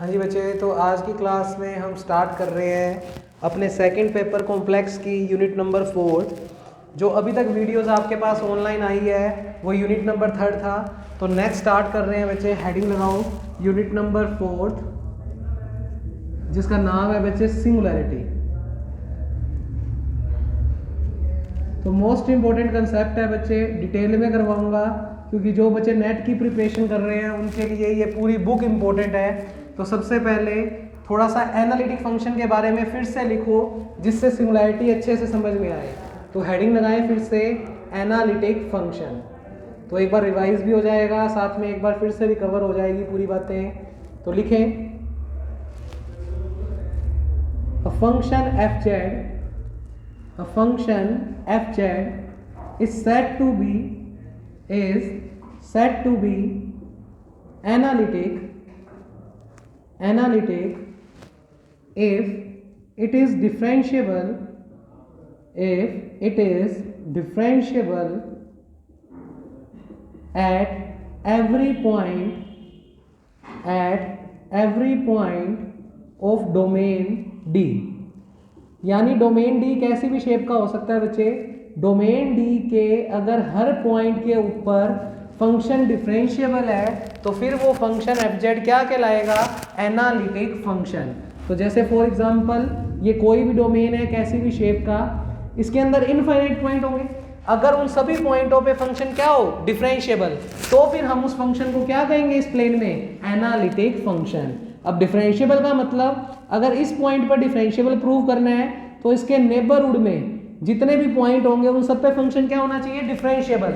हाँ जी बच्चे, तो आज की क्लास में हम स्टार्ट कर रहे हैं अपने सेकंड पेपर कॉम्प्लेक्स की यूनिट नंबर 4। जो अभी तक वीडियोस आपके पास ऑनलाइन आई है वो यूनिट नंबर 3 था। तो नेक्स्ट स्टार्ट कर रहे हैं बच्चे, हेडिंग लगाओ यूनिट नंबर 4 जिसका नाम है बच्चे सिंगुलैरिटी। तो मोस्ट इम्पोर्टेंट कंसेप्ट है बच्चे, डिटेल में करवाऊंगा क्योंकि जो बच्चे नेट की प्रिपरेशन कर रहे हैं उनके लिए ये पूरी बुक इम्पोर्टेंट है। तो सबसे पहले थोड़ा सा एनालिटिक फंक्शन के बारे में फिर से लिखो जिससे सिंगुलैरिटी अच्छे से समझ में आए। तो हेडिंग लगाएं फिर से एनालिटिक फंक्शन, तो एक बार रिवाइज भी हो जाएगा, साथ में एक बार फिर से रिकवर हो जाएगी पूरी बातें। तो लिखें a function f z is said to be analytic if it is differentiable at every point of domain D। यानी डोमेन डी कैसी भी शेप का हो सकता है बच्चे, डोमेन डी के अगर हर पॉइंट के ऊपर फंक्शन डिफरेंशिएबल है तो फिर वो फंक्शन एफ जेड क्या कहलाएगा, एनालिटिक फंक्शन। तो जैसे फॉर एग्जांपल ये कोई भी डोमेन है कैसी भी शेप का, इसके अंदर इनफाइनाइट पॉइंट होंगे, अगर उन सभी पॉइंटों पे फंक्शन क्या हो, डिफरेंशिएबल, तो फिर हम उस फंक्शन को क्या कहेंगे इस प्लेन में, एनालिटिक फंक्शन। अब डिफरेंशिएबल का मतलब अगर इस पॉइंट पर डिफरेंशिएबल प्रूव करना है तो इसके नेबरहुड में जितने भी पॉइंट होंगे उन सब पे फंक्शन क्या होना चाहिए, डिफरेंशिएबल।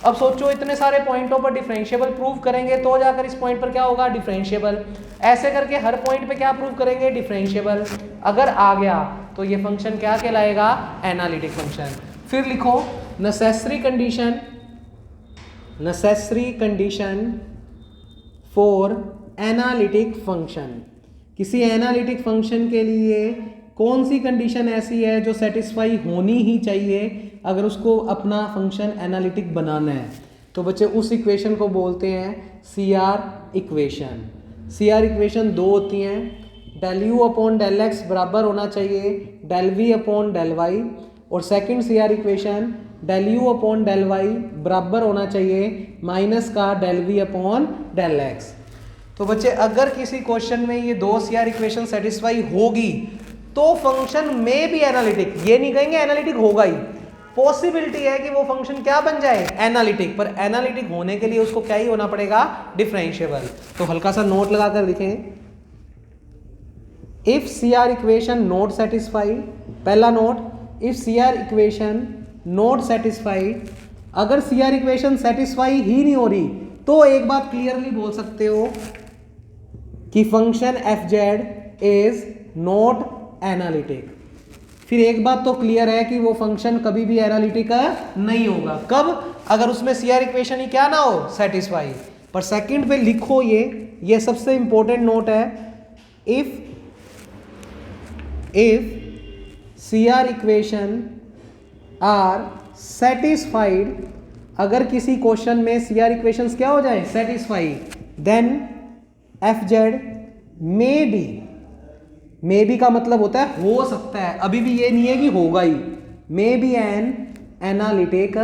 अब सोचो इतने सारे पॉइंटों पर डिफरेंशिएबल प्रूव करेंगे तो जाकर इस पॉइंट पर क्या होगा, डिफरेंशिएबल। ऐसे करके हर पॉइंट पे क्या प्रूव करेंगे, डिफरेंशिएबल। अगर आ गया तो ये फंक्शन क्या कहलाएगा, एनालिटिक फंक्शन। फिर लिखो necessary condition for analytic function. किसी एनालिटिक फंक्शन के लिए कौन सी कंडीशन ऐसी है जो सेटिस्फाई होनी ही चाहिए अगर उसको अपना फंक्शन एनालिटिक बनाना है। तो बच्चे उस इक्वेशन को बोलते हैं CR इक्वेशन। CR इक्वेशन दो होती हैं, del you upon del x बराबर होना चाहिए del we upon del Y, और second CR equation del you upon del Y बराबर होना चाहिए माइनस का del we upon del x. तो बच्चे अगर किसी क्वेश्चन में ये दो CR इक्वेशन सेटिस्फाई होगी तो फंक्शन में भी एनालिटिक, ये नहीं कहेंगे एनालिटिक होगा ही, पॉसिबिलिटी है कि वो फंक्शन क्या बन जाए, एनालिटिक। पर एनालिटिक होने के लिए उसको क्या ही होना पड़ेगा, डिफरेंशिएबल। तो हल्का सा नोट लगाकर लिखें, if CR equation not satisfied, पहला note, if CR equation not satisfied, अगर CR इक्वेशन सेटिस्फाई ही नहीं हो रही तो एक बात क्लियरली बोल सकते हो कि function F Z is not analytic. फिर एक बात तो क्लियर है कि वो फंक्शन कभी भी एनालिटिक नहीं होगा, कब, अगर उसमें CR इक्वेशन ही क्या ना हो, सेटिस्फाई। पर सेकंड पे लिखो ये सबसे इंपॉर्टेंट नोट है, if CR equation are satisfied, अगर किसी क्वेश्चन में CR इक्वेशंस क्या हो जाए, satisfy, then f z may be का मतलब होता है हो सकता है, अभी भी ये नहीं है कि होगा ही, may be an analytic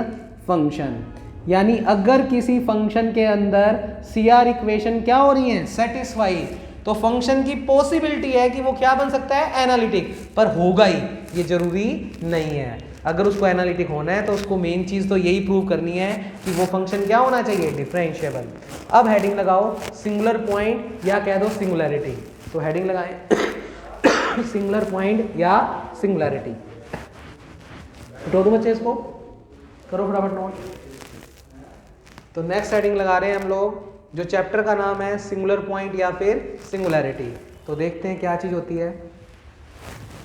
function. यानी अगर किसी फंक्शन के अंदर CR इक्वेशन क्या हो रही है, सेटिस्फाई, तो फंक्शन की पॉसिबिलिटी है कि वो क्या बन सकता है, एनालिटिक। पर होगा ही, ये जरूरी नहीं है। अगर उसको एनालिटिक होना है तो उसको मेन चीज तो यही प्रूव करनी है कि वो फंक्शन क्या होना चाहिए, डिफरेंशिएबल। अब हेडिंग लगाओ सिंगुलर पॉइंट या कह दो सिंगुलैरिटी। तो हेडिंग लगाएं सिंगुलर पॉइंट या सिंगुलैरिटी। उठो दो बच्चे, इसको करो फटाफट नोट। तो नेक्स्ट हेडिंग लगा रहे हैं हम लोग, जो चैप्टर का नाम है सिंगुलर पॉइंट या फिर सिंगुलैरिटी। तो देखते हैं क्या चीज होती है।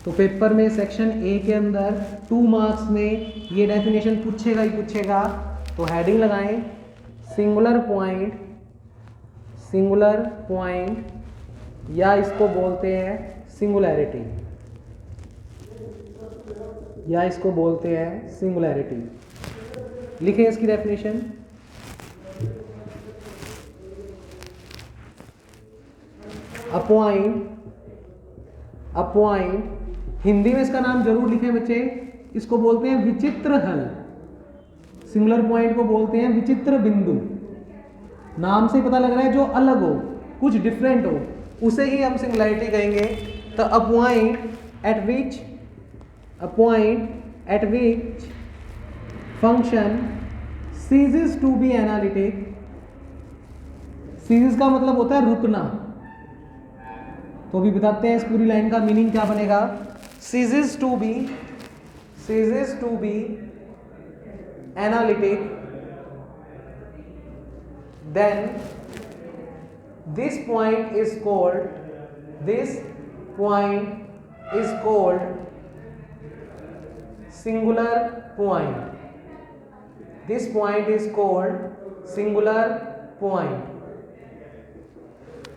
तो पेपर में सेक्शन ए के अंदर 2 मार्क्स में ये डेफिनेशन पूछेगा ही पूछेगा। तो हेडिंग लगाएं सिंगुलर पॉइंट या इसको बोलते हैं सिंगुलैरिटी, लिखें इसकी अपॉइंट हिंदी में इसका नाम जरूर लिखें बच्चे, इसको बोलते हैं विचित्र हल। सिंगुलर पॉइंट को बोलते हैं विचित्र बिंदु। नाम से पता लग रहा है जो अलग हो, कुछ डिफरेंट हो, उसे ही हम सिंगुलैरिटी कहेंगे। तो a point at which function ceases to be analytic. ceases का मतलब होता है रुकना। तो अभी बताते हैं इस पूरी लाइन का मीनिंग क्या बनेगा। ceases to be analytic, then this point is called singular point. This point is called singular point.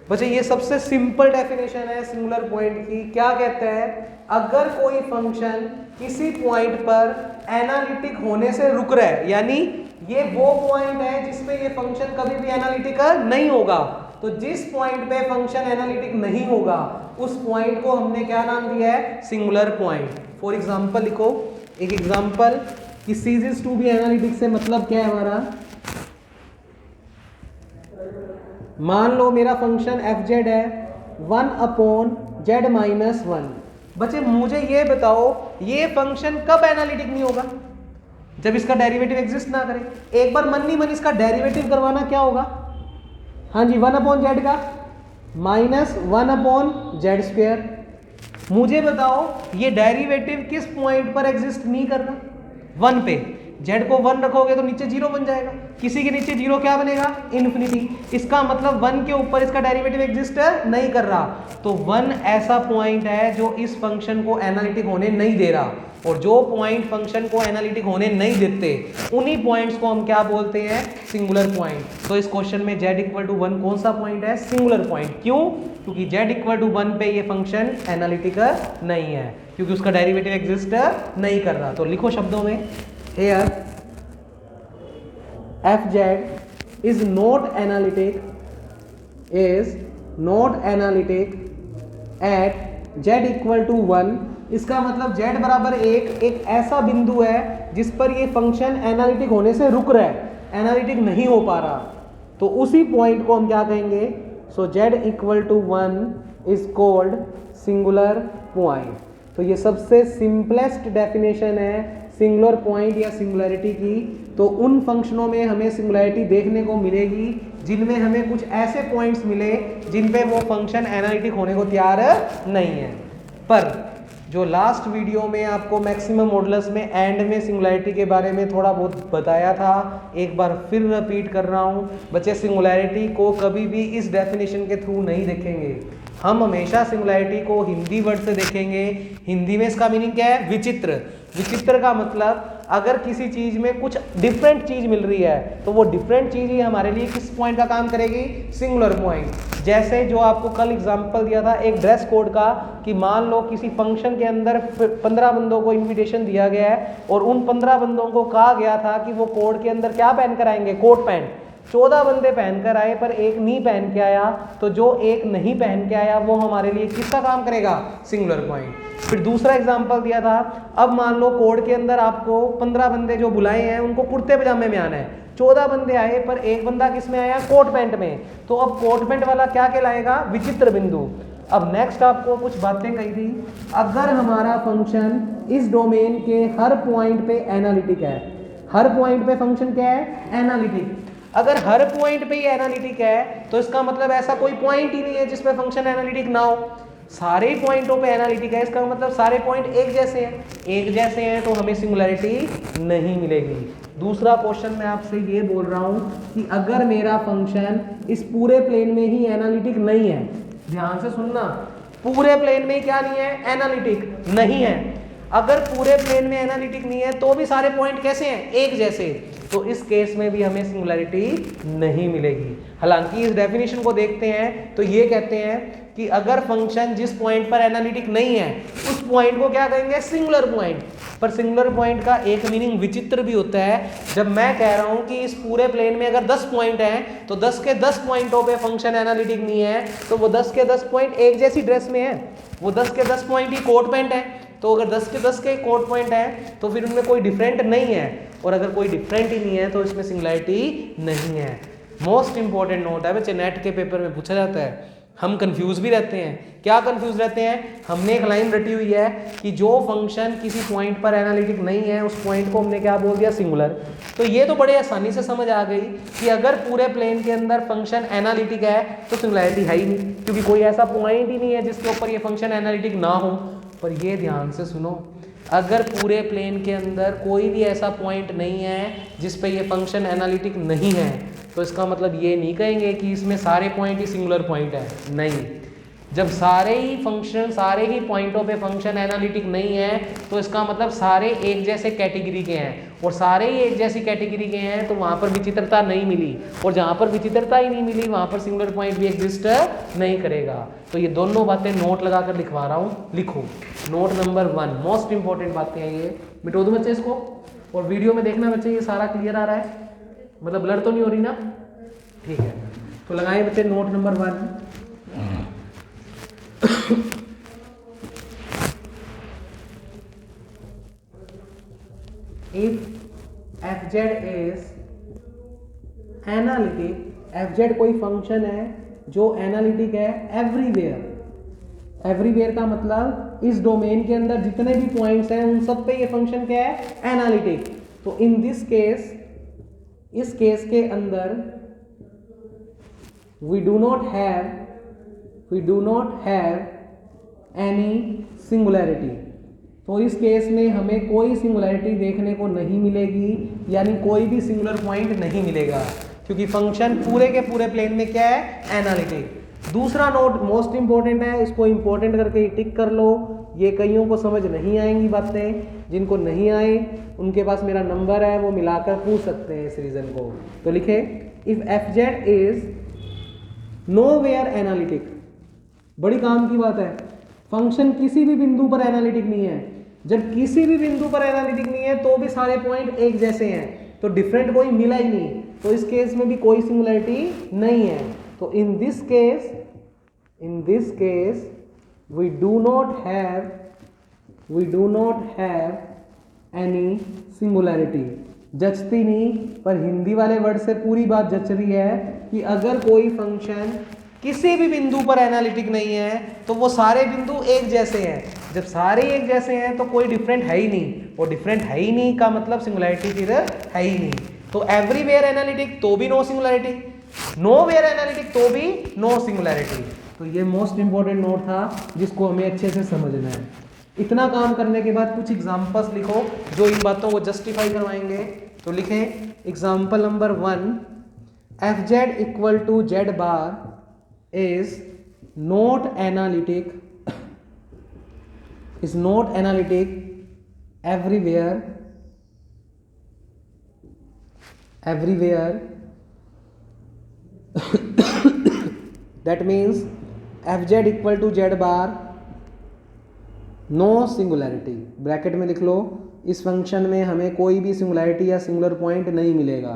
बच्चे ये सबसे सिंपल डेफिनेशन है सिंगुलर पॉइंट की। क्या कहते हैं, अगर कोई फंक्शन किसी पॉइंट पर एनालिटिक होने से रुक रहा है, यानी ये वो पॉइंट है जिसमें ये फंक्शन कभी भी एनालिटिक नहीं होगा। तो जिस पॉइंट पे फंक्शन एनालिटिक नहीं होगा उस पॉइंट को हमने क्या नाम दिया है, सिंगुलर पॉइंट। फॉर एग्जांपल लिखो, एक एग्जांपल कि ceases टू बी एनालिटिक से मतलब क्या है हमारा। मान लो मेरा फंक्शन fz है 1/z-1। बच्चे मुझे ये बताओ ये फंक्शन कब एनालिटिक नहीं होगा, जब इसका डेरिवेटिव एग्जिस्ट ना करे। एक बार मन ही मन इसका डेरिवेटिव करवाना, क्या होगा, हाँ जी 1/z का -1/z²। मुझे बताओ ये डेरिवेटिव किस पॉइंट पर एग्जिस्ट नहीं कर रहा, 1 पे। z को 1 रखोगे तो नीचे 0 बन जाएगा, किसी के नीचे 0 क्या बनेगा, इन्फिनिटी। इसका मतलब 1 के ऊपर इसका डेरिवेटिव एग्जिस्ट नहीं कर रहा। तो 1 ऐसा पॉइंट है जो इस फंक्शन को एनालिटिक होने नहीं दे रहा, और जो पॉइंट फंक्शन को एनालिटिक होने नहीं देते उन्हीं पॉइंट्स को हम क्या बोलते हैं, सिंगुलर पॉइंट। तो इस क्वेश्चन में z = 1 कौन सा पॉइंट है, सिंगुलर पॉइंट। क्यों, क्योंकि z = 1 पे ये फंक्शन एनालिटिक नहीं है, क्योंकि उसका डेरिवेटिव एग्जिस्ट नहीं कर रहा। तो लिखो शब्दों में, here fz is not analytic at z = 1। इसका मतलब z बराबर 1 एक ऐसा बिंदु है जिस पर ये फंक्शन एनालिटिक होने से रुक रहा है, एनालिटिक नहीं हो पा रहा। तो उसी पॉइंट को हम क्या कहेंगे, सो z = 1 is called singular point. तो ये सबसे सिंपलेस्ट डेफिनेशन है सिंगुलर पॉइंट या सिंगुलैरिटी की। तो उन फंक्शनों में हमें सिंगुलैरिटी देखने को मिलेगी जिनमें हमें कुछ ऐसे पॉइंट्स मिले जिन पे वो फंक्शन एनालिटिक होने को तैयार नहीं है। पर जो लास्ट वीडियो में आपको मैक्सिमम मॉडुलस में एंड में सिंगुलैरिटी के बारे में थोड़ा बहुत बताया था, एक बार फिर रिपीट कर रहा हूँ। बच्चे सिंगुलैरिटी को कभी भी इस डेफिनेशन के थ्रू नहीं देखेंगे, हम हमेशा सिंगुलैरिटी को हिंदी वर्ड से देखेंगे। हिंदी में इसका मीनिंग क्या है, विचित्र। विचित्र का मतलब अगर किसी चीज में कुछ डिफरेंट चीज मिल रही है तो वो डिफरेंट चीज ही हमारे लिए किस पॉइंट का काम करेगी, सिंगुलर पॉइंट। जैसे जो आपको कल एग्जांपल दिया था एक ड्रेस कोड का, कि मान लो किसी फंक्शन के अंदर 15 बंदों को इन्विटेशन दिया गया है और उन 15 बंदों को कहा गया था कि वो कोड के अंदर क्या पहन कर आएंगे, कोट पैंट। 14 बंदे पहन कर आए पर एक नहीं पहन के आया, तो जो एक नहीं पहन के आया वो हमारे लिए किसका काम करेगा, सिंगुलर पॉइंट। फिर दूसरा एग्जांपल दिया था, अब मान लो कोड के अंदर आपको 15 बंदे जो बुलाए हैं उनको कुर्ते पजामे में आना है। 14 बंदे आए पर एक बंदा किस में आया, कोट पैंट में। तो अब कोट पैंट वाला क्या कहलाएगा, विचित्र बिंदु। अब नेक्स्ट आपको कुछ बातें कही थी, अगर हमारा फंक्शन इस डोमेन के हर पॉइंट पे एनालिटिक है, हर पॉइंट पे फंक्शन क्या है, एनालिटिक। अगर हर पॉइंट पे ही एनालिटिक है तो इसका मतलब ऐसा कोई पॉइंट ही नहीं है जिसमें फंक्शन एनालिटिक ना हो। सारे पॉइंटों पे एनालिटिक है, इसका मतलब सारे पॉइंट एक जैसे हैं। एक जैसे हैं तो हमें सिंगुलैरिटी नहीं मिलेगी। दूसरा क्वेश्चन मैं आपसे ये बोल रहा हूँ कि अगर मेरा फंक्शन इस पूरे प्लेन में ही एनालिटिक नहीं है, ध्यान से सुनना, पूरे प्लेन में क्या नहीं है, एनालिटिक नहीं है। अगर पूरे प्लेन में एनालिटिक नहीं है तो भी सारे पॉइंट कैसे हैं, एक जैसे। तो इस केस में भी हमें सिंगुलैरिटी नहीं मिलेगी। हालांकि इस डेफिनेशन को देखते हैं तो ये कहते हैं कि अगर फंक्शन जिस पॉइंट पर एनालिटिक नहीं है उस पॉइंट को क्या कहेंगे, सिंगुलर पॉइंट। पर सिंगुलर पॉइंट का एक मीनिंग विचित्र भी होता है। जब मैं कह रहा हूं कि इस पूरे प्लेन में अगर 10 पॉइंट हैं तो 10 के 10 पॉइंटों पे फंक्शन एनालिटिक नहीं है, तो वो 10 के 10 पॉइंट एक जैसी ड्रेस में है, वो 10 के 10 पॉइंट ही कोट पैंट है। तो अगर 10 के 10 के कोट पॉइंट है तो फिर उनमें कोई डिफरेंट नहीं है, और अगर कोई डिफरेंट ही नहीं है तो इसमें सिंगुलैरिटी नहीं है। मोस्ट इंपॉर्टेंट नोट है बच्चे, नेट के पेपर में पूछा जाता है। हम कंफ्यूज भी रहते हैं। क्या कंफ्यूज रहते हैं? हमने एक लाइन रटी हुई है कि जो फंक्शन किसी पॉइंट पर एनालिटिक नहीं है उस पॉइंट को हमने क्या बोल दिया, सिंगुलर। तो ये तो बड़े आसानी से समझ आ गई कि अगर पूरे प्लेन के अंदर फंक्शन एनालिटिक है तो सिंगुलैरिटी है ही नहीं, क्योंकि कोई ऐसा पॉइंट ही नहीं है जिसके ऊपर ये फंक्शन एनालिटिक ना हो। पर ये ध्यान से सुनो, अगर पूरे प्लेन के अंदर कोई भी ऐसा पॉइंट नहीं है जिस पे ये फंक्शन एनालिटिक नहीं है, तो इसका मतलब ये नहीं कहेंगे कि इसमें सारे पॉइंट ही सिंगुलर पॉइंट है। नहीं, जब सारे ही फंक्शन सारे ही पॉइंटों पे फंक्शन एनालिटिक नहीं है तो इसका मतलब सारे एक जैसे कैटेगरी के हैं, और सारे ही एक जैसी कैटेगरी के हैं तो वहाँ पर विचित्रता नहीं मिली, और जहाँ पर विचित्रता ही नहीं मिली वहाँ पर सिंगुलर पॉइंट भी एग्जिस्ट नहीं करेगा। तो ये दोनों बातें नोट लगाकर लिखवा रहा हूँ, लिखो। नोट नंबर 1, मोस्ट इंपॉर्टेंट बातें हैं ये। मिटो दो बच्चे इसको, और वीडियो में देखना बच्चे ये सारा क्लियर आ रहा है, मतलब ब्लर तो नहीं हो रही ना? ठीक है, तो लगाए बच्चे note number 1। If F Z is analytic, f Z कोई फंक्शन है जो एनालिटिक है एवरीवेयर। एवरीवेयर का मतलब इस डोमेन के अंदर जितने भी पॉइंट्स हैं उन सब पे ये फंक्शन क्या है, एनालिटिक। तो इन दिस केस, इस केस के अंदर we do not have any singularity। तो इस केस में हमें कोई सिंगुलैरिटी देखने को नहीं मिलेगी, यानी कोई भी सिंगुलर पॉइंट नहीं मिलेगा, क्योंकि फंक्शन पूरे के पूरे प्लेन में क्या है, एनालिटिक। दूसरा नोट मोस्ट इंपॉर्टेंट है, इसको इंपॉर्टेंट करके टिक कर लो। ये कईयों को समझ नहीं आएंगी बातें, जिनको नहीं आए उनके पास मेरा नंबर है, वो मिलाकर पूछ सकते हैं इस रीजन को। तो लिखे, if F Z is nowhere analytic. बड़ी काम की बात है, फंक्शन किसी भी बिंदु पर एनालिटिक नहीं है। जब किसी भी बिंदु पर एनालिटिक नहीं है तो भी सारे पॉइंट एक जैसे हैं, तो डिफरेंट कोई मिला ही नहीं, तो इस केस में भी कोई सिंगुलैरिटी नहीं है। तो इन this case we do not have any singularity। जचती नहीं, पर हिंदी वाले वर्ड से पूरी बात जच रही है कि अगर कोई फंक्शन किसी भी बिंदु पर एनालिटिक नहीं है तो वो सारे बिंदु एक जैसे हैं। जब सारे एक जैसे हैं तो कोई डिफरेंट है ही नहीं, और डिफरेंट है ही नहीं का मतलब सिंगुलैरिटी फिर है ही नहीं। तो एवरीवेयर एनालिटिक तो भी नो सिंगुलैरिटी, नोवेयर एनालिटिक तो भी नो सिंगुलैरिटी। तो ये मोस्ट इंपॉर्टेंट नोट था जिसको हमें अच्छे से समझना है। इतना काम करने के बाद कुछ एग्जांपल्स लिखो जो इन बातों को जस्टिफाई करवाएंगे। तो लिखें example number 1, f Z equal to Z bar is not analytic everywhere that means fz equal to Z bar no singularity. Bracket में लिख लो, इस फंक्शन में हमें कोई भी सिंगुलैरिटी या सिंगुलर पॉइंट नहीं मिलेगा।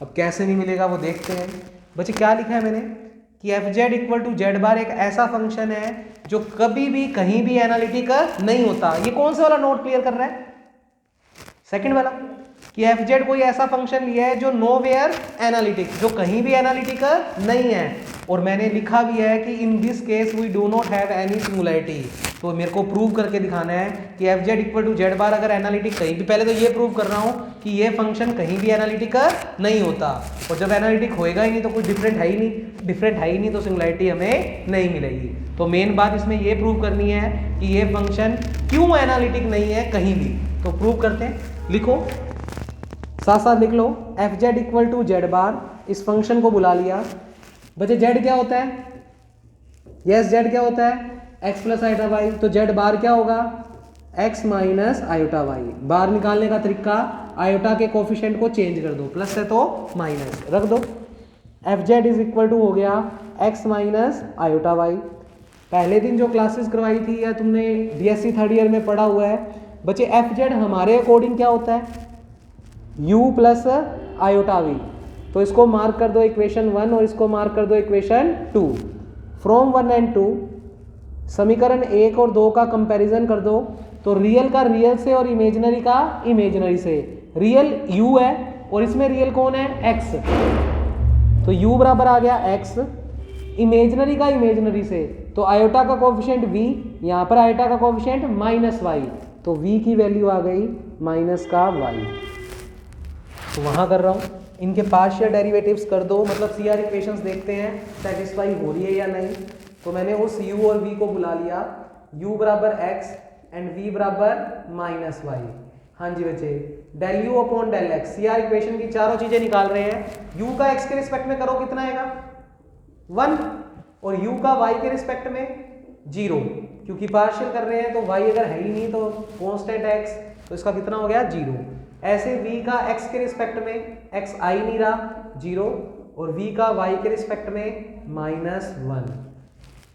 अब कैसे नहीं मिलेगा वो देखते हैं। बच्चे क्या लिखा है मैंने कि F Z equal to Z bar एक ऐसा फंक्शन है जो कभी भी कहीं भी एनालिटिक नहीं होता। ये कौन सा वाला नोट क्लियर कर रहा है? सेकंड वाला, कि एफ जेड कोई ऐसा फंक्शन लिया है जो नोवेयर एनालिटिक, जो कहीं भी एनालिटिक नहीं है। और मैंने लिखा भी है कि in this case we do not have any singularity. तो मेरे को प्रूव करके दिखाना है कि F Z equal to Z bar अगर एनालिटिक कहीं भी, पहले तो ये प्रूव कर रहा हूँ कि ये फंक्शन कहीं भी एनालिटिक नहीं होता, और जब एनालिटिक होएगा ही नहीं तो कुछ डिफरेंट है ही नहीं, तो सिंगुलैरिटी हमें नहीं मिलेगी। तो मेन बात इसमें ये प्रूव करनी है कि ये फंक्शन क्यों एनालिटिक नहीं है कहीं भी। तो प्रूव करते हैं, लिखो साथ साथ लिख लो, F Z equal to Z bar, इस फंक्शन को बुला लिया। बच्चे जेड क्या होता है? यस जेड क्या होता है? X plus iota y. तो जेड बार क्या होगा? x minus iota y. बाहर निकालने का तरीका, आयोटा के कोफिशिएंट को चेंज कर दो, प्लस है तो माइनस रख दो। F Z is equal to हो गया x माइनस आयोटा वाई। पहले दिन जो क्लासेस करवाई थी या तुमने बीएससी थर्ड ईयर में पढ़ा हुआ है बच्चे, एफ जेड हमारे अकॉर्डिंग क्या होता है, u प्लस आयोटा वी। तो इसको मार्क कर दो इक्वेशन 1 और इसको मार्क कर दो इक्वेशन 2। फ्रॉम 1 एंड 2 समीकरण 1 और 2 का कंपैरिजन कर दो। तो रियल का रियल से और इमेजिनरी का इमेजिनरी से। रियल u है और इसमें रियल कौन है, x। तो u बराबर आ गया x, इमेजिनरी का इमेजिनरी से। तो आयोटा का कोफिशिएंट v, यहाँ पर आयोटा का कोफिशिएंट माइनस y, तो v की वैल्यू आ गई माइनस का y। तो वहाँ कर रहा हूँ, इनके पार्शियल डेरिवेटिव्स कर दो, मतलब सीआर इक्वेशंस देखते हैं सेटिस्फाई हो रही है या नहीं। तो मैंने उस u और v को बुला लिया, u बराबर x एंड v बराबर माइनस y। हाँ जी बच्चे, del u upon del x, CR equation की चारों चीजें निकाल रहे हैं। u का x के रिस्पेक्ट में करो कितना आएगा 1, और u का y के रिस्पेक्ट में 0, क्योंकि पार्शियल कर रहे हैं तो y अगर है ही नहीं तो कांस्टेंट है x, तो इसका कितना हो गया 0। ऐसे v का x के रिस्पेक्ट में x आ ही नहीं रहा 0, और v का y के रिस्पेक्ट में माइनस 1।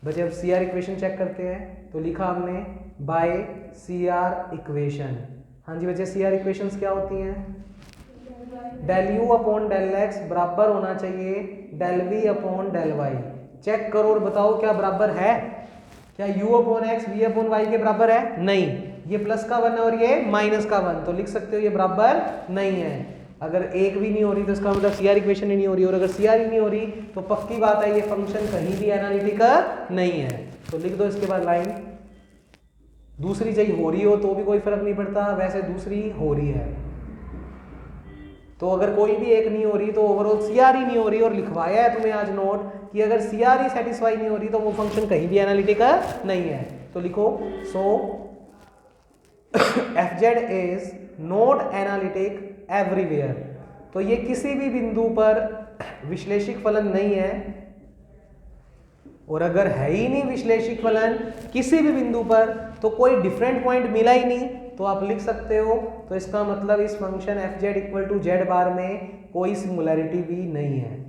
बच्चे अब सी आर इक्वेशन चेक करते हैं। तो लिखा हमने बाय सी आर इक्वेशन। हाँ जी बच्चे, सी आर इक्वेशंस क्या होती हैं, del you upon del x बराबर होना चाहिए del we upon del y. Check करो और बताओ क्या बराबर है, क्या u upon x v upon y के बराबर है, नहीं। ये प्लस का 1 है और ये माइनस का 1, तो लिख सकते हो ये बराबर नहीं है। अगर एक भी नहीं हो रही तो इसका मतलब सीआर इक्वेशन ही नहीं हो रही, और अगर सीआर ही नहीं हो रही तो पक्की बात है ये फंक्शन कहीं भी एनालिटिकल नहीं है। तो लिख दो इसके बाद लाइन। दूसरी चाहिए हो रही हो तो भी कोई फर्क नहीं पड़ता, वैसे दूसरी हो रही है तो अगर कोई भी एक नहीं हो रही तो ओवरऑल सीआर ही नहीं हो रही, और लिखवाया है तुम्हें आज नोट कि अगर सीआर ही सेटिस्फाई नहीं हो रही तो वो फंक्शन कहीं भी एनालिटिकल नहीं है। तो लिखो so F Z is not analytic everywhere. तो ये किसी भी बिंदु पर विश्लेषिक फलन नहीं है, और अगर है ही नहीं विश्लेषिक फलन किसी भी बिंदु पर तो कोई डिफरेंट पॉइंट मिला ही नहीं, तो आप लिख सकते हो तो इसका मतलब इस function F Z equal to Z bar में कोई सिंगुलैरिटी भी नहीं है।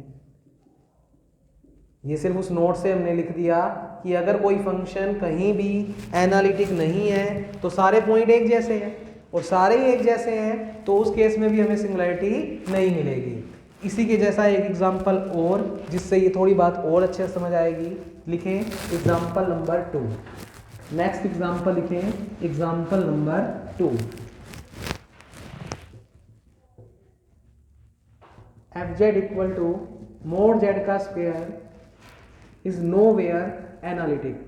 ये सिर्फ उस नोट से हमने लिख दिया कि अगर कोई फंक्शन कहीं भी एनालिटिक नहीं है तो सारे पॉइंट एक जैसे हैं, और सारे ही एक जैसे हैं तो उस केस में भी हमें सिंगुलैरिटी नहीं मिलेगी। इसी के जैसा एक एग्जाम्पल और, जिससे ये थोड़ी बात और अच्छे से समझ आएगी। लिखें एग्जाम्पल नंबर 2। नेक्स्ट एग्जाम्पल लिखें example number 2। F Z equal to mod z का स्क्वायर इज नोवेयर एनालिटिक।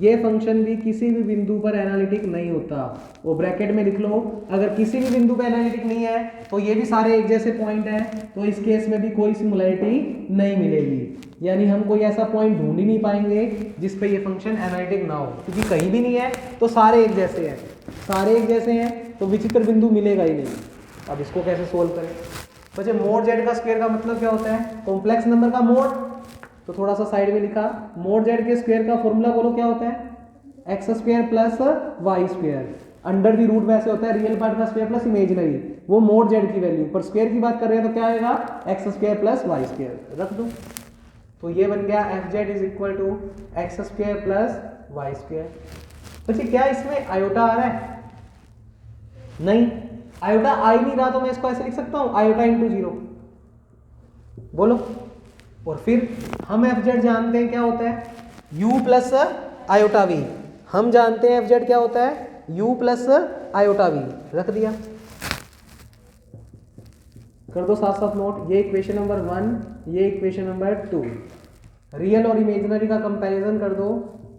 ये फंक्शन भी किसी भी बिंदु पर एनालिटिक नहीं होता, वो ब्रैकेट में लिख लो। अगर किसी भी बिंदु पर एनालिटिक नहीं है तो ये भी सारे एक जैसे पॉइंट हैं, तो इस केस में भी कोई सिंगुलैरिटी नहीं मिलेगी। यानी हम कोई ऐसा पॉइंट ढूंढ ही नहीं पाएंगे जिस पे ये फंक्शन एनालिटिक ना हो, क्योंकि कहीं भी नहीं है तो सारे एक जैसे हैं। सारे एक जैसे हैं तो विचित्र बिंदु मिलेगा ही नहीं। अब इसको कैसे सोल्व करें बच्चे, मोड जेड का स्क्वायर का मतलब क्या होता है, कॉम्प्लेक्स नंबर का मोड। तो थोड़ा सा साइड में लिखा, मोड जेड के स्क्वायर का फॉर्मूला बोलो क्या होता है, x square plus y square. Under the root वैसे होता है रियल पार्ट का स्क्वायर प्लस इमेजिनरी, वो मोड जेड की वैल्यू, पर स्क्वायर की बात कर रहे हैं तो क्या आएगा, x square plus y square रख दो। तो ये बन गया f Z is equal to x square plus y square. बच्चे क्या इसमें आयोटा आ रहा है, नहीं आयोटा आ ही नहीं रहा, तो मैं इसको ऐसे लिख सकता हूँ आयोटा इंटू 0 बोलो। और फिर हम एफ जेड जानते हैं क्या होता है, u प्लस आयोटा वी। हम जानते हैं एफ जेड क्या होता है, u प्लस आयोटा वी रख दिया। कर दो साथ साथ नोट, ये इक्वेशन नंबर 1, ये इक्वेशन नंबर 2। रियल और इमेजिनरी का कंपैरिजन कर दो।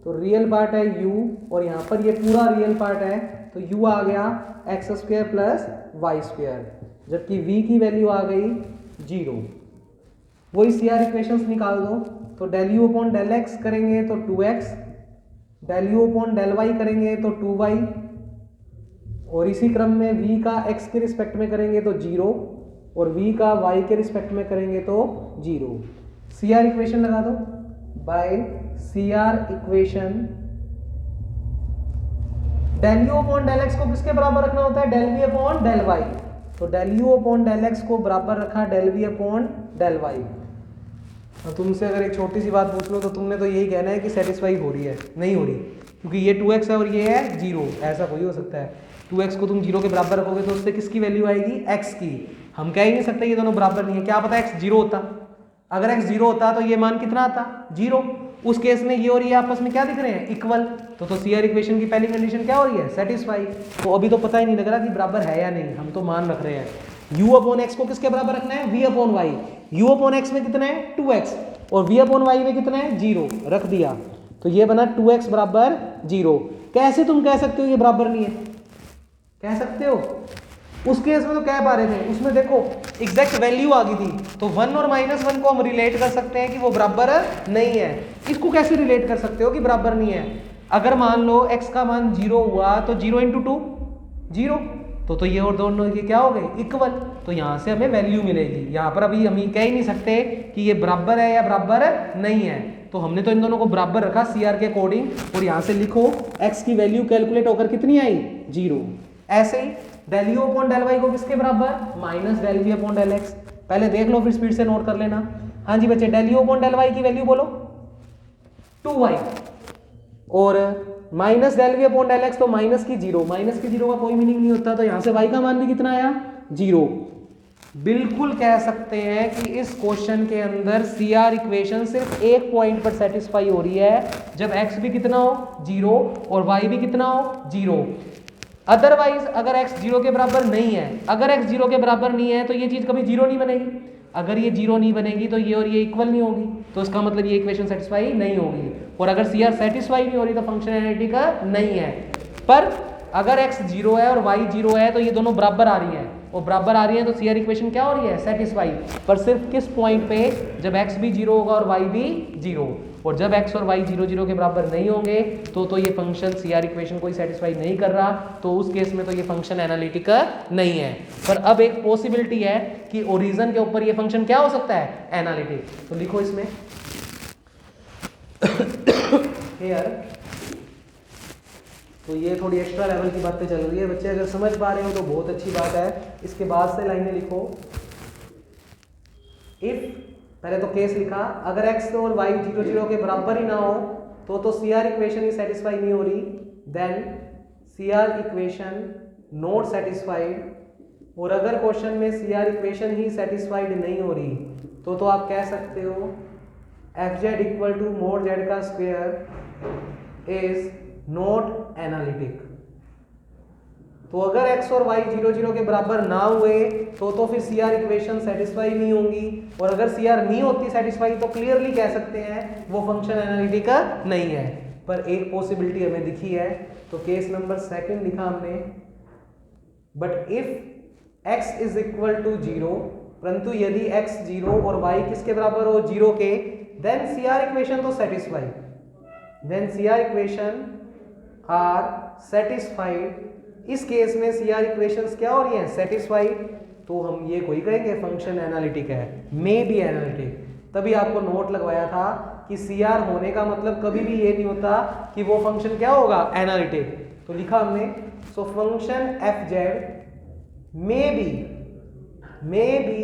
तो रियल पार्ट है u और यहाँ पर ये पूरा रियल पार्ट है, तो u आ गया x square plus y square, जबकि v की वैल्यू आ गई 0। वही सी आर इक्वेशंस निकाल दो। तो del you upon del x करेंगे तो 2x, del you upon del y करेंगे तो 2y, और इसी क्रम में v का x के रिस्पेक्ट में करेंगे तो 0, और v का y के रिस्पेक्ट में करेंगे तो 0। सी आर इक्वेशन लगा दो, by C R equation del you upon del X को किसके बराबर रखना होता है? Del we upon del Y. तो del you upon del X को बराबर रखा del we upon del Y. और तुमसे अगर एक छोटी सी बात पूछ लो तो तुमने तो यही कहना है कि सेटिस्फाई हो रही है, नहीं हो रही, क्योंकि ये 2x है और ये है 0। ऐसा कोई हो सकता है 2x को तुम 0 के बराबर रखोगे तो उससे किसकी वैल्यू आएगी? x की। हम कह ही नहीं सकते ये दोनों बराबर नहीं है। क्या पता x 0 होता, अगर x 0 होता तो ये मान कितना आता? 0। उस केस में ये और ये आपस में क्या दिख रहे हैं? इक्वल। तो CR इक्वेशन की पहली कंडीशन क्या हो रही है? सेटिस्फाई। तो अभी तो पता ही नहीं लग रहा कि बराबर है या नहीं, हम तो मान रख रहे हैं। u अपॉन एक्स को किसके बराबर रखना है? v upon y. u upon x में कितना है? 2x, और v अपॉन वाई में कितना है? 0 रख दिया। तो ये बना 2x बराबर 0। कैसे तुम कह सकते हो ये बराबर नहीं है? कह सकते हो, उस केस में तो कह पा रहे थे, उसमें देखो एग्जैक्ट वैल्यू आ गई थी। तो 1 और -1 को हम रिलेट कर सकते हैं कि वो बराबर नहीं है। इसको कैसे रिलेट कर सकते हो कि बराबर नहीं है? अगर मान लो x का मान 0 हुआ तो 0 × 2 0, तो ये और दोनों ये क्या हो गए? इक्वल। तो यहाँ से हमें वैल्यू मिलेगी। यहाँ पर अभी हम ये कह ही नहीं सकते कि ये बराबर है या बराबर नहीं है। तो हमने तो इन दोनों को बराबर रखा CR के अकॉर्डिंग, और यहाँ से लिखो x की वैल्यू कैलकुलेट होकर कितनी आई? 0। ऐसे ही del you upon del Y को किसके बराबर? Minus del we upon del X. पहले देख लो फिर स्पीड से नोट कर लेना। हाँ जी बच्चे, del you upon del y की वैल्यू बोलो 2y, और minus del we upon del x तो माइनस की 0। माइनस की 0 का कोई मीनिंग नहीं होता, तो यहाँ से y का मान भी कितना आया? 0। बिल्कुल कह सकते हैं कि इस क्वेश्चन के अंदर CR इक्वेशन सिर्फ एक पॉइंट पर सेटिस्फाई हो रही है, जब x भी कितना हो? 0, और y भी कितना हो? 0। अदरवाइज अगर x 0 के बराबर नहीं है, अगर x 0 के बराबर नहीं है तो ये चीज कभी 0 नहीं बनेगी। अगर ये 0 नहीं बनेगी तो ये और ये इक्वल नहीं होगी, तो इसका मतलब ये इक्वेशन सेटिस्फाई नहीं होगी। और अगर CR सेटिस्फाई नहीं हो रही तो फंक्शन एनालिटिक नहीं है। पर अगर x 0 है और y 0 है तो ये दोनों बराबर आ रही है, और बराबर आ रही है तो CR इक्वेशन क्या हो रही है? सेटिस्फाई। पर सिर्फ किस पॉइंट पे? जब x भी 0 होगा और y भी 0। और जब x और y 0 0 के बराबर नहीं होंगे तो ये फंक्शन CR इक्वेशन को ही सेटिस्फाई नहीं कर रहा, तो उस केस में तो ये फंक्शन एनालिटिक नहीं है। पर अब एक पॉसिबिलिटी है कि ओरिजिन के ऊपर ये फंक्शन क्या हो सकता है? एनालिटिक। तो लिखो इसमें हियर। तो ये थोड़ी एक्स्ट्रा लेवल की बातें चल रही है बच्चे, अगर समझ पा रहे हो तो बहुत अच्छी बात है। इसके बाद से लाइनें लिखो। इफ, पहले तो केस लिखा, अगर x और y 0 0 के बराबर ही ना हो तो CR इक्वेशन ही सेटिस्फाई नहीं हो रही, then CR equation not satisfied. और अगर क्वेश्चन में CR इक्वेशन ही सेटिस्फाइड नहीं हो रही तो आप कह सकते हो fz equal to mod z का स्क्वायर इज नॉट एनालिटिक। तो अगर x और y 0 0 के बराबर ना हुए तो फिर CR इक्वेशन सेटिस्फाई नहीं होंगी, और अगर CR नहीं होती सेटिस्फाई तो क्लियरली कह सकते हैं वो फंक्शन एनालिटिक नहीं है। पर एक पॉसिबिलिटी हमें दिखी है, तो केस नंबर 2 लिखा हमने, but if x is equal to 0, परंतु यदि x 0 और y किसके बराबर हो? 0 के, देन CR इक्वेशन तो satisfy, then CR equation are satisfied. इस केस में CR इक्वेशंस क्या हो रही हैं? सेटिस्फाइड। तो हम ये कोई कहेंगे फंक्शन एनालिटिक है, मे बी एनालिटिक। तभी आपको नोट लगवाया था कि CR होने का मतलब कभी भी ये नहीं होता कि वो फंक्शन क्या होगा? एनालिटिक। तो लिखा हमने, so function fz may be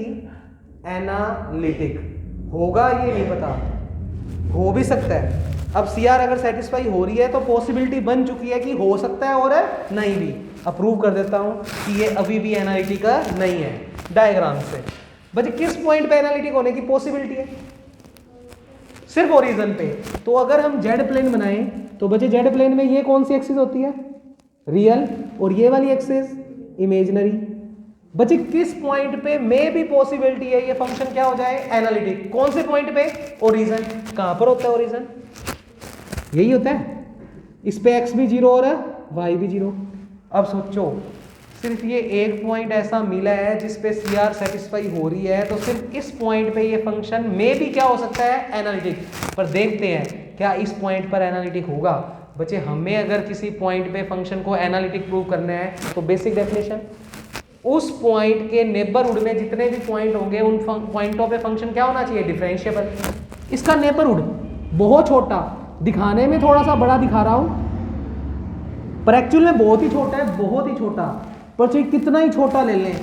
analytic. होगा ये नहीं पता, हो भी सकता है। अब CR अगर सेटिस्फाई हो रही है तो पॉसिबिलिटी बन चुकी है कि हो सकता है और नहीं भी। अप्रूव कर देता हूं कि ये अभी भी एनालिटिक नहीं है डायग्राम से। बच्चे किस पॉइंट पे एनालिटिक होने की पॉसिबिलिटी है? सिर्फ ओरिजिन पे। तो अगर हम जेड प्लेन बनाएं तो बच्चे जेड प्लेन में ये कौन सी एक्सिस होती है? रियल, और ये वाली एक्सिस इमेजिनरी। बच्चे किस पॉइंट पे मे भी पॉसिबिलिटी है ये फंक्शन क्या हो जाए? एनालिटिक। कौन से पॉइंट पे? ओरिजिन। कहां पर होता है ओरिजिन? यही होता है, इस पे x भी 0 और y भी 0। अब सोचो, सिर्फ ये एक पॉइंट ऐसा मिला है जिस पे CR सेटिस्फाई हो रही है, तो सिर्फ इस पॉइंट पे ये फंक्शन में भी क्या हो सकता है? एनालिटिक। पर देखते हैं क्या इस पॉइंट पर एनालिटिक होगा। बच्चे हमें अगर किसी पॉइंट पे फंक्शन को एनालिटिक प्रूव करना है तो बेसिक डेफिनेशन, उस पॉइंट के नेबरहुड में जितने भी पॉइंट होंगे उन पॉइंटों पे फंक्शन क्या होना चाहिए? डिफरेंशिएबल। इसका नेबरहुड बहुत छोटा, दिखाने में थोड़ा सा बड़ा दिखा रहा हूं, पर एक्चुअल में बहुत ही छोटा है, बहुत ही छोटा। पर चाहे कितना ही छोटा ले लें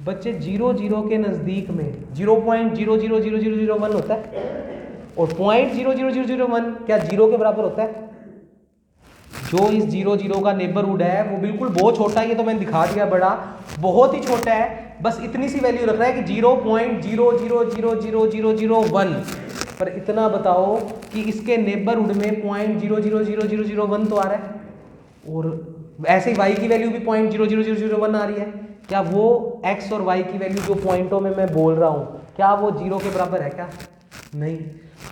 बच्चे, 0 0 के नज़दीक में 0.000001 होता है, और 0.00001 क्या 0 के बराबर होता है? जो इस 0 0 का नेबरहुड है वो बिल्कुल बहुत छोटा है, ये तो मैंने दिखा दिया, बड़ा बहुत ही छोटा है, बस इतनी सी वैल्यू रख रहा है कि 0.000001। पर इतना बताओ कि इसके नेबरहुड में 0.000001 तो आ रहा है, और ऐसे ही y की वैल्यू भी 0.00001 आ रही है। क्या वो x और y की वैल्यू जो पॉइंटों में मैं बोल रहा हूँ, क्या वो 0 के बराबर है? क्या नहीं।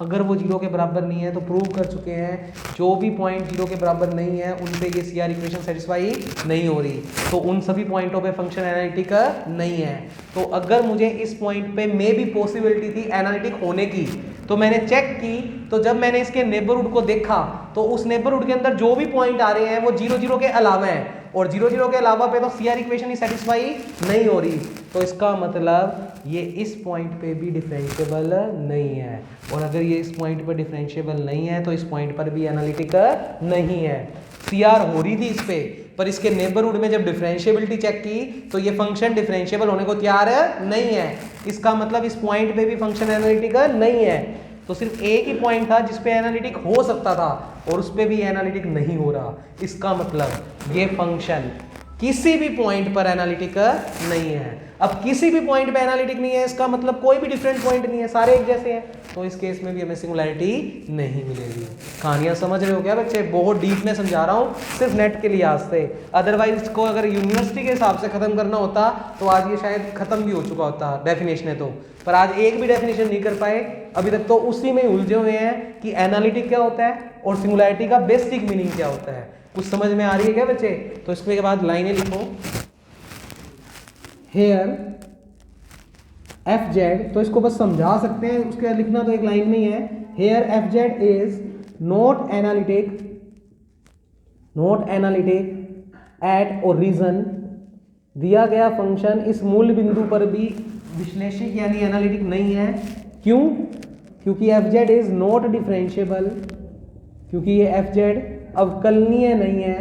अगर वो 0 के बराबर नहीं है तो प्रूव कर चुके हैं जो भी पॉइंट 0 के बराबर नहीं है उन पे ये CR इक्वेशन सेटिस्फाई नहीं हो रही, तो उन सभी पॉइंटों पे फंक्शन एनालिटिक नहीं है। तो अगर मुझे इस पॉइंट पे मे भी पॉसिबिलिटी थी एनालिटिक होने की, तो मैंने चेक की, तो जब मैंने इसके नेबरहुड को देखा तो उस नेबरहुड के अंदर जो भी पॉइंट आ रहे हैं वो 0 0 के अलावा है, और 0 0 के अलावा पे तो CR इक्वेशन ही सेटिस्फाई नहीं हो रही। तो इसका मतलब ये इस पॉइंट पे भी डिफरेंशिएबल नहीं है, और अगर ये इस पॉइंट पर डिफरेंशिएबल नहीं है तो इस पॉइंट पर भी एनालिटिक नहीं है। CR हो रही थी इस पे, पर इसके नेबरहुड में जब डिफरेंशिएबिलिटी चेक की तो ये फंक्शन डिफरेंशिएबल होने को तैयार नहीं है। इसका मतलब इस पॉइंट पे भी फंक्शन एनालिटिक नहीं है। तो सिर्फ एक ही पॉइंट था जिसपे एनालिटिक हो सकता था, और उस पे भी एनालिटिक नहीं हो रहा। इसका मतलब ये फंक्शन किसी भी पॉइंट पर एनालिटिक नहीं है। अब किसी भी पॉइंट पे एनालिटिक नहीं है, इसका मतलब कोई भी डिफरेंट पॉइंट नहीं है, सारे एक जैसे हैं, तो इस केस में भी हमें सिंगुलैरिटी नहीं मिलेगी। कहानियां समझ रहे हो क्या बच्चे? बहुत डीप में समझा रहा हूँ सिर्फ नेट के लिहाज से, अदरवाइज इसको अगर यूनिवर्सिटी के हिसाब से खत्म करना होता तो आज ये शायद खत्म भी हो चुका होता डेफिनेशन है तो, पर आज एक भी डेफिनेशन नहीं कर पाए अभी तक, तो उसी में उलझे हुए हैं कि एनालिटिक क्या होता है और सिंगुलैरिटी का बेसिक मीनिंग क्या होता है। कुछ समझ में आ रही है क्या बच्चे? तो इसके बाद लाइनें लिखो। हेयर FZ, तो इसको बस समझा सकते हैं, उसके लिखना तो एक लाइन में ही है। Here FZ is not analytic at origin. दिया गया फंक्शन इस मूल बिंदु पर भी विश्लेषिक यानी एनालिटिक नहीं है। क्यों? क्योंकि FZ इज नॉट डिफरेंशिएबल, क्योंकि ये FZ अवकलनीय नहीं है,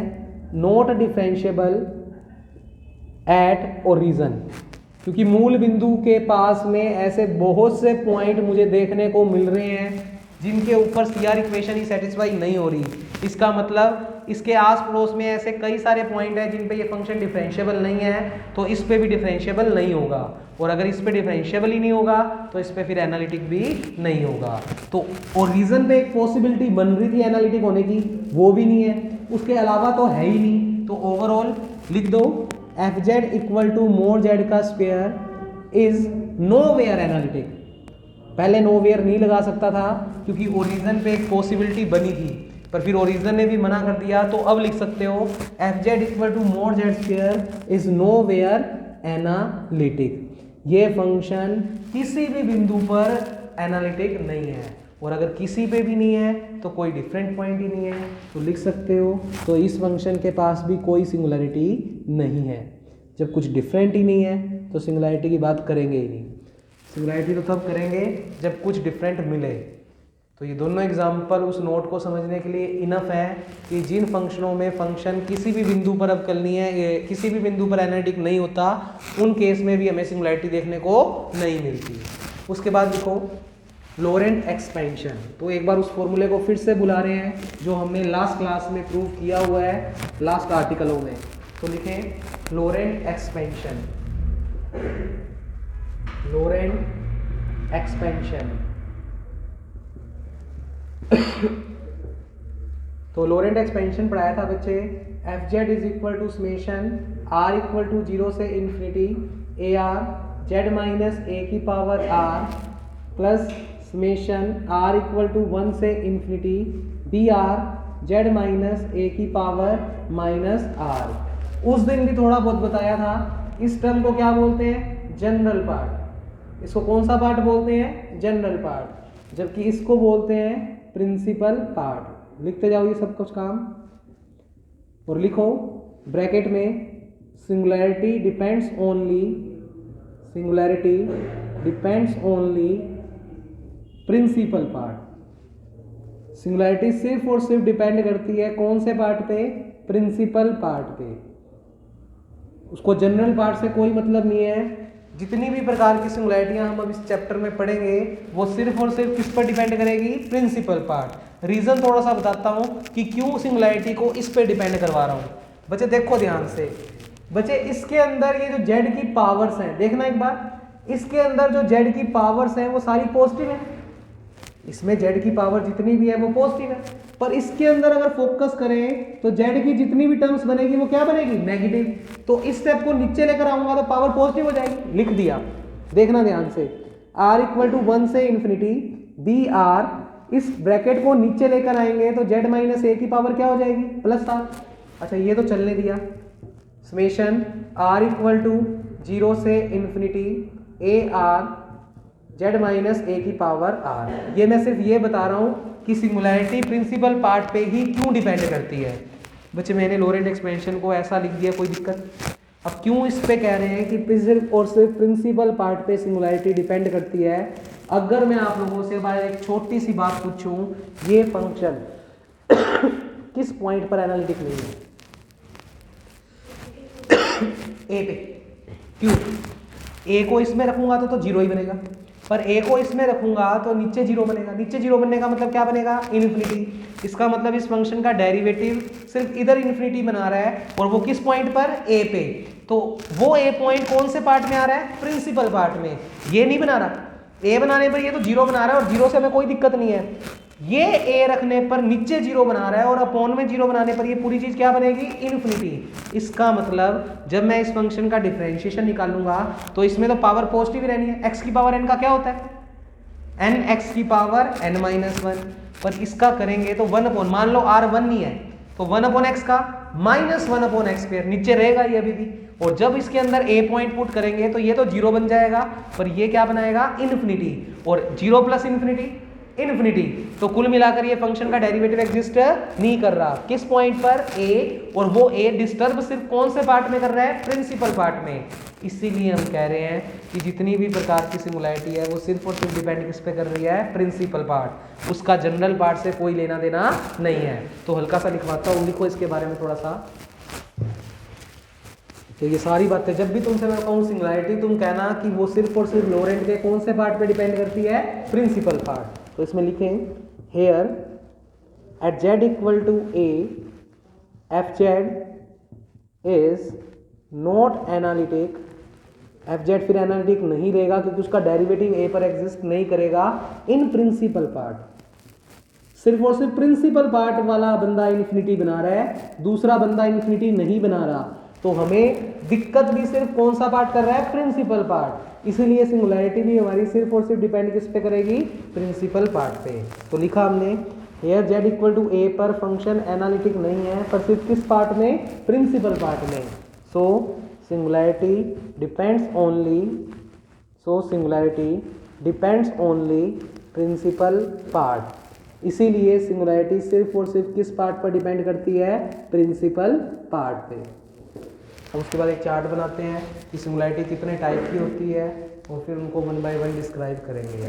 नॉट डिफरेंशिएबल एट ओरिजिन, क्योंकि मूल बिंदु के पास में ऐसे बहुत से पॉइंट मुझे देखने को मिल रहे हैं जिनके ऊपर CR इक्वेशन ही सेटिस्फाई नहीं हो रही। इसका मतलब इसके आस पड़ोस में ऐसे कई सारे पॉइंट हैं जिन पे ये फंक्शन डिफरेंशिएबल नहीं है, तो इस पे भी डिफरेंशिएबल नहीं होगा, और अगर इस पे डिफरेंशिएबल ही नहीं होगा तो इस पे फिर एनालिटिक भी नहीं होगा। तो ओरिजिन पे एक पॉसिबिलिटी बन रही थी एनालिटिक होने की, वो भी नहीं है, उसके अलावा तो है ही नहीं। तो ओवरऑल लिख दो FZ equal to mod Z का स्क्वायर इज नोवेयर एनालिटिक। पहले नोवेयर नहीं लगा सकता था क्योंकि ओरिजिन पे एक पॉसिबिलिटी बनी थी, पर फिर ओरिजिन ने भी मना कर दिया, तो अब लिख सकते हो FZ equal to mod Z square is nowhere analytic. ये फंक्शन किसी भी बिंदु पर एनालिटिक नहीं है, और अगर किसी पे भी नहीं है तो कोई डिफरेंट पॉइंट ही नहीं है, तो लिख सकते हो। तो इस फंक्शन के पास भी कोई सिंगुलैरिटी नहीं है। जब कुछ डिफरेंट ही नहीं है तो सिंगुलैरिटी की बात करेंगे ही नहीं। सिंगुलैरिटी तो तब करेंगे जब कुछ डिफरेंट मिले। तो ये दोनों एग्जाम्पल उस नोट को समझने के लिए इनफ है कि जिन फंक्शनों में फंक्शन किसी भी बिंदु पर अवकलनीय है, किसी भी बिंदु पर एनालिटिक नहीं होता, उन केस में भी हमें सिंगुलैरिटी देखने को नहीं मिलती। उसके बाद देखो लोरेंट एक्सपेंशन। तो एक बार उस फॉर्मूले को फिर से बुला रहे हैं जो हमने लास्ट क्लास में प्रूव किया हुआ है लास्ट आर्टिकलों में। तो लिखें लोरेंट एक्सपेंशन, लोरेंट एक्सपेंशन। तो लोरेंट एक्सपेंशन पढ़ाया था बच्चे, FZ is equal to summation R equal to 0 से infinity AR Z minus A की power R plus summation R equal to 1 से infinity BR Z minus A की पावर माइनस R। उस दिन भी थोड़ा बहुत बताया था, इस टर्म को क्या बोलते हैं? General part. इसको कौन सा पार्ट बोलते हैं? General part. जबकि इसको बोलते हैं प्रिंसिपल पार्ट। लिखते जाओ ये सब कुछ काम, और लिखो ब्रैकेट में singularity depends only, singularity depends only principal part. Singularity सिर्फ और सिर्फ डिपेंड करती है कौन से पार्ट पे? प्रिंसिपल पार्ट पे, उसको जनरल पार्ट से कोई मतलब नहीं है। जितनी भी प्रकार की सिंगुलैरिटियां हम अब इस चैप्टर में पढ़ेंगे वो सिर्फ और सिर्फ किस पर डिपेंड करेगी, प्रिंसिपल पार्ट। रीजन थोड़ा सा बताता हूं कि क्यों सिंगुलैरिटी को इस पे डिपेंड करवा रहा हूं। बच्चे देखो ध्यान से, बच्चे इसके अंदर ये जो जेड की पावर्स हैं, देखना एक बार, इसके अंदर जो जेड की पावर्स हैं वो सारी पॉजिटिव है, इसमें जेड की पावर जितनी भी है वो पॉजिटिव है। पर इसके अंदर अगर फोकस करें तो जेड की जितनी भी टर्म्स बनेगी वो क्या बनेगी, नेगेटिव। तो इस स्टेप को नीचे लेकर आऊंगा तो पावर पॉजिटिव हो जाएगी, लिख दिया। देखना ध्यान से, r इक्वल टू 1 से इन्फिनिटी बी आर, इस ब्रैकेट को नीचे लेकर आएंगे तो z माइनस ए की पावर क्या हो जाएगी, प्लस आर। अच्छा ये तो चलने दिया, समेशन r इक्वल टू 0 से infinity A R z minus A की पावर r। ये मैं सिर्फ ये बता रहा हूं कि सिंगुलैरिटी प्रिंसिपल पार्ट पे ही क्यों डिपेंड करती है। बच्चे मैंने लोरेंट एक्सपेंशन को ऐसा लिख दिया, कोई दिक्कत? अब क्यों इस पे कह रहे हैं कि सिर्फ और सिर्फ प्रिंसिपल पार्ट पे सिंगुलैरिटी डिपेंड करती है। अगर मैं आप लोगों से बार एक छोटी सी बात पूछूं, ये फंक्शन किस पॉइंट पर एनालिटिक नहीं है? ए पे। क्यों? ए को इसमें रखूंगा तो 0 ही बनेगा, पर ए को इसमें रखूंगा तो नीचे 0 बनेगा। नीचे 0 बनने का मतलब क्या बनेगा, इन्फिनिटी। इसका मतलब इस फंक्शन का डेरिवेटिव सिर्फ इधर इन्फिनिटी बना रहा है, और वो किस पॉइंट पर, ए पे। तो वो ए पॉइंट कौन से पार्ट में आ रहा है, प्रिंसिपल पार्ट में। ये नहीं बना रहा, ए बनाने पर ये तो 0 बना रहा है, और 0 से हमें कोई दिक्कत नहीं है। ये ए रखने पर नीचे 0 बना रहा है, और अपॉन में 0 बनाने पर ये पूरी चीज क्या बनेगी, इन्फिनिटी। इसका मतलब जब मैं इस फंक्शन का डिफरेंशिएशन निकालूंगा तो इसमें तो पावर पॉजिटिव रहनी है। x की पावर n का क्या होता है, n x की पावर n माइनस 1। पर इसका करेंगे तो 1 अपॉन, मान लो r 1 नहीं है तो 1 अपॉन x का माइनस 1 अपॉन x स्क्वायर, नीचे रहेगा ये अभी भी। और जब इसके अंदर a पॉइंट पुट करेंगे तो ये तो 0 बन जाएगा, पर ये क्या बनाएगा, इन्फिनिटी। और 0 प्लस इन्फिनिटी इन्फिनिटी। तो कुल मिलाकर ये फंक्शन का डेरिवेटिव एग्जिस्ट नहीं कर रहा, किस पॉइंट पर, ए। और वो ए डिस्टर्ब सिर्फ कौन से पार्ट में कर रहा है, प्रिंसिपल पार्ट में। इसीलिए हम कह रहे हैं कि जितनी भी प्रकार की सिंगुलैरिटी है वो सिर्फ और सिर्फ डिपेंड किस पे कर रही है, प्रिंसिपल पार्ट। उसका जनरल पार्ट से कोई लेना देना नहीं है। तो हल्का सा लिखवाता हूँ, लिखो इसके बारे में थोड़ा सा। तो ये सारी बातें जब भी तुमसे मैं कहूँ सिंगुलैरिटी, तुम कहना कि वो सिर्फ और सिर्फ लोरेंट के कौन से पार्ट पे डिपेंड करती है, प्रिंसिपल पार्ट। तो इसमें लिखें, here at z equal to a f Z is not analytic. F z फिर एनालिटिक नहीं रहेगा क्योंकि उसका डेरिवेटिव a पर एग्जिस्ट नहीं करेगा इन प्रिंसिपल पार्ट। सिर्फ और सिर्फ प्रिंसिपल पार्ट वाला बंदा इन्फिनिटी बना रहा है, दूसरा बंदा इन्फिनिटी नहीं बना रहा। तो हमें दिक्कत भी सिर्फ कौन सा पार्ट कर रहा है, प्रिंसिपल पार्ट। इसीलिए सिंगुलैरिटी भी हमारी सिर्फ और सिर्फ डिपेंड किस पे करेगी, प्रिंसिपल पार्ट पे। तो लिखा हमने, here z equal to a पर फंक्शन एनालिटिक नहीं है, पर सिर्फ किस पार्ट में, प्रिंसिपल पार्ट में। So singularity depends only, principal part. इसीलिए सिंगुलैरिटी सिर्फ और सिर्फ किस पार्ट पर डिपेंड करती है, प्रिंसिपल पार्ट पे। अब उसके बाद एक चार्ट बनाते हैं कि सिंगुलैरिटी कितने टाइप की होती है, और फिर उनको 1 बाय 1 डिस्क्राइब करेंगे।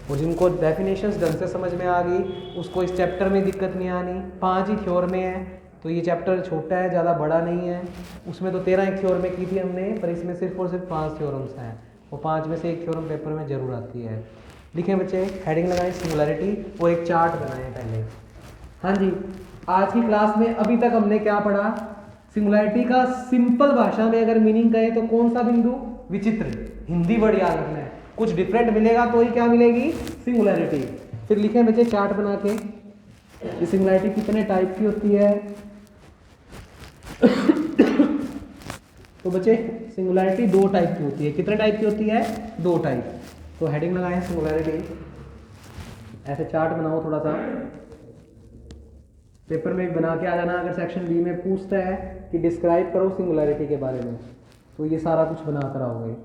और जिनको डेफिनेशंस ढंग से समझ में आ गई उसको इस चैप्टर में दिक्कत नहीं आनी। 5 ही थ्योरम में है, तो ये चैप्टर छोटा है, ज़्यादा बड़ा नहीं है। उसमें तो 13 एक थ्योरम में की थी हमने, पर इसमें सिर्फ और सिर्फ 5 थ्योरम्स हैं, और 5 में से एक थ्योरम पेपर में जरूर आती है। लिखें बच्चे, हेडिंग लगाएं सिंगुलैरिटी, और एक चार्ट बनाएं पहले। हाँ जी, आज की क्लास में अभी तक हमने क्या पढ़ा, सिंगुलैरिटी का सिंपल भाषा में अगर मीनिंग कहें तो कौन सा बिंदु, विचित्र। हिंदी वर्ड याद रखना है, कुछ डिफरेंट मिलेगा तो ही क्या मिलेगी, सिंगुलैरिटी। फिर लिखें बच्चे चार्ट बना के कि सिंगुलैरिटी कितने टाइप की होती है। तो बच्चे सिंगुलैरिटी 2 टाइप की होती है। कितने टाइप की होती है, 2 टाइप। तो हेडिंग लगाएं सिंगुलैरिटी, ऐसे चार्ट बनाओ थोड़ा सा, पेपर में भी बना के आ जाना। अगर सेक्शन बी में पूछता है कि डिस्क्राइब करो सिंगुलैरिटी के बारे में, तो ये सारा कुछ बना कर आओगे।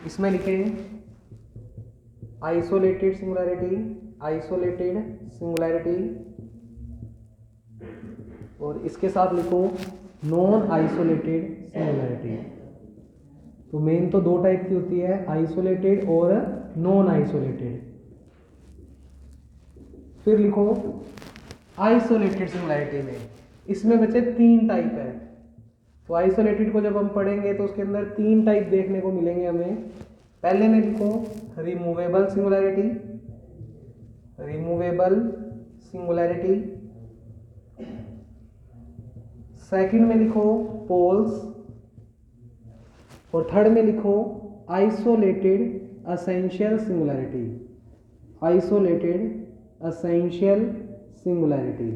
इसमें लिखें आइसोलेटेड सिंगुलैरिटी, और इसके साथ लिखो नॉन आइसोलेटेड सिंगुलैरिटी। तो मेन तो 2 टाइप की होती है, आइसोलेटेड और नॉन आइसोलेटेड। फिर लिखो आइसोलेटेड सिंगुलैरिटी में इसमें बच्चे 3 टाइप है। तो आइसोलेटेड को जब हम पढ़ेंगे तो उसके अंदर 3 टाइप देखने को मिलेंगे हमें। पहले में लिखो removable singularity, removable singularity. Second में लिखो पोल्स, और थर्ड में लिखो isolated essential singularity, isolated essential singularity.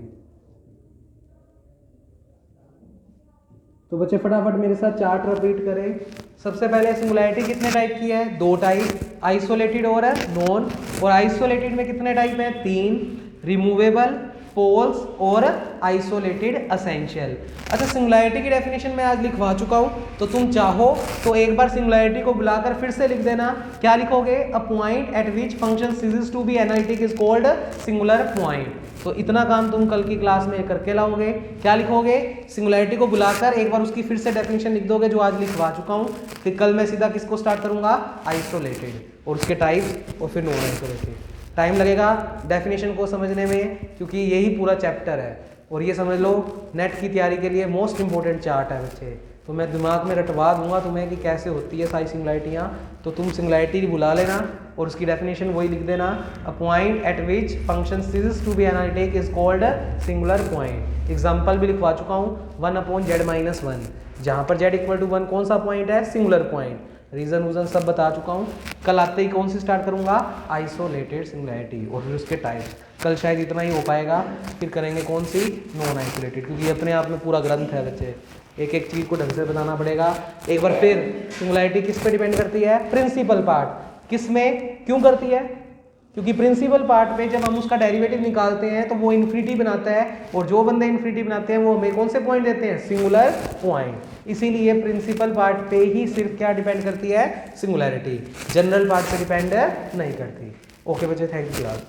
तो बच्चे फटाफट मेरे साथ चार्ट रिपीट करें। सबसे पहले सिंगुलैरिटी कितने टाइप की है? 2 टाइप, आइसोलेटेड और नॉन। और आइसोलेटेड में कितने टाइप हैं? 3, रिमूवेबल, पोल्स और आइसोलेटेड एसेंशियल। अच्छा, सिंगुलैरिटी की डेफिनेशन मैं आज लिखवा चुका हूं, तो तुम चाहो तो एक बार सिंगुलैरिटी को बुलाकर फिर से लिख देना। क्या लिखोगे? A point at which function ceases to be analytic is called singular point. तो इतना काम तुम कल की क्लास में करके लाओगे। क्या लिखोगे? सिंगुलैरिटी को बुलाकर एक बार उसकी फिर से डेफिनेशन लिख दोगे जो आज लिखवा चुका हूं। फिर कल मैं सीधा किसको स्टार्ट करूंगा? आइसोलेटेड, और उसके टाइप्स, और फिर नॉन आइसोलेटेड। टाइम लगेगा डेफिनेशन को समझने में, क्योंकि यही पूरा चैप्टर है। और ये समझ लो नेट की तैयारी के लिए मोस्ट इंपॉर्टेंट चार्ट है बच्चे। तो मैं दिमाग में रटवा दूंगा तुम्हें कि कैसे होती है सारी सिंगुलैरिटियाँ। तो तुम सिंगुलैरिटी बुला लेना और उसकी डेफिनेशन वही लिख देना। A point at which function ceases to be analytic is called singular point. Example भी लिखवा चुका हूँ, 1/z-1, जहाँ पर z = 1 कौन सा पॉइंट है? Singular point. रीजन वूजन सब बता चुका हूँ। कल आते ही कौन सी स्टार्ट करूंगा? आइसोलेटेड सिंगुलैरिटी, और फिर उसके टाइप्स। कल शायद इतना ही हो पाएगा, फिर करेंगे कौन सी? नॉन आइसोलेटेड, क्योंकि अपने आप में पूरा ग्रंथ है बच्चे, एक एक चीज़ को ढंग से बताना पड़ेगा। एक बार फिर, सिंगुलैरिटी किस पे डिपेंड करती है? Principal part. किस में? क्यों करती है? क्योंकि प्रिंसिपल पार्ट पे जब हम उसका डेरिवेटिव निकालते हैं तो वो इन्फिनिटी बनाता है, और जो बंदे इन्फिनिटी बनाते हैं वो हमें कौन से पॉइंट देते हैं? Singular point. इसीलिए प्रिंसिपल पार्ट पे ही सिर्फ क्या डिपेंड करती है? सिंगुलैरिटी। जनरल पार्ट पे डिपेंड नहीं करती। ओके बच्चे, थैंक यू यार।